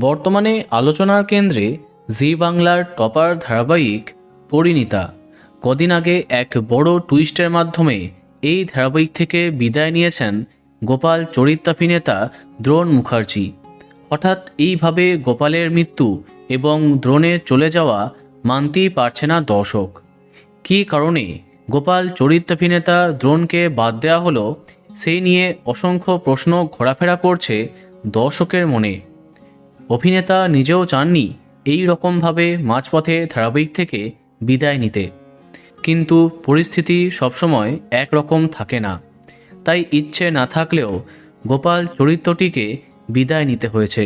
বর্তমানে আলোচনার কেন্দ্রে জি বাংলার টপার ধারাবাহিক পরিণীতা। কদিন আগে এক বড় টুইস্টের মাধ্যমে এই ধারাবাহিক থেকে বিদায় নিয়েছেন গোপাল চরিত্রাভিনেতা দ্রোণ মুখার্জি। হঠাৎ এইভাবে গোপালের মৃত্যু এবং দ্রোণের চলে যাওয়া মানতেই পারছে না দর্শক। কী কারণে গোপাল চরিত্রাভিনেতা দ্রোণকে বাদ দেওয়া হলো, সেই নিয়ে অসংখ্য প্রশ্ন ঘোরাফেরা করছে দর্শকের মনে। অভিনেতা নিজেও চাননি এই রকমভাবে মাঝপথে ধারাবাহিক থেকে বিদায় নিতে, কিন্তু পরিস্থিতি সবসময় একরকম থাকে না, তাই ইচ্ছে না থাকলেও গোপাল চরিত্রটিকে বিদায় নিতে হয়েছে।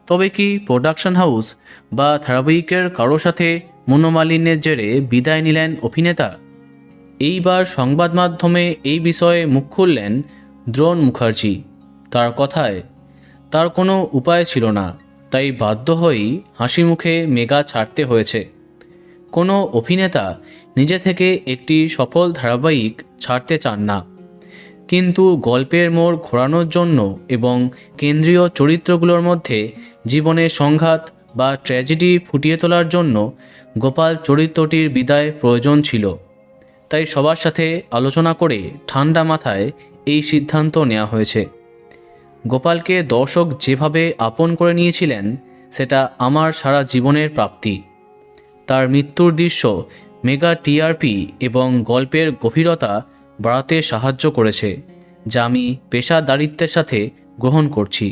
তবে কি প্রোডাকশন হাউস বা ধারাবাহিকের কারো সাথে মনোমালিন্যের জেরে বিদায় নিলেন অভিনেতা? এইবার সংবাদ মাধ্যমে এই বিষয়ে মুখ খুললেন দ্রোণ মুখার্জি। তার কথায়, তার কোনো উপায় ছিল না, তাই বাধ্য হয়েই হাসি মুখে মেগা ছাড়তে হয়েছে। কোনো অভিনেতা নিজে থেকে একটি সফল ধারাবাহিক ছাড়তে চান না, কিন্তু গল্পের মোড় ঘোরানোর জন্য এবং কেন্দ্রীয় চরিত্রগুলোর মধ্যে জীবনের সংঘাত বা ট্র্যাজেডি ফুটিয়ে তোলার জন্য গোপাল চরিত্রটির বিদায় প্রয়োজন ছিল। তাই সবার সাথে আলোচনা করে ঠান্ডা মাথায় এই সিদ্ধান্ত নেওয়া হয়েছে। গোপালকে দর্শক যেভাবে আপন করে নিয়েছিলেন, সেটা আমার সারা জীবনের প্রাপ্তি। তার মৃত্যুর দৃশ্য মেগা টিআরপি এবং গল্পের গভীরতা বাড়াতে সাহায্য করেছে, যা আমি পেশাদারিত্বের সাথে গ্রহণ করছি।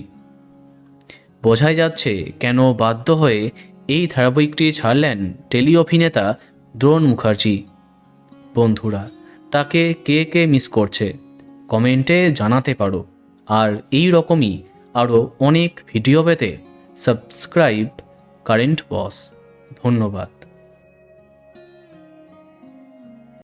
বোঝাই যাচ্ছে কেন বাধ্য হয়ে এই ধারাবাহিকটি ছাড়লেন টেলি অভিনেতা দ্রোণ মুখার্জি। বন্ধুরা, তাকে কে কে মিস করছে কমেন্টে জানাতে পারো। আর এই রকমই আরও অনেক ভিডিও পেতে সাবস্ক্রাইব কারেন্ট বস। ধন্যবাদ।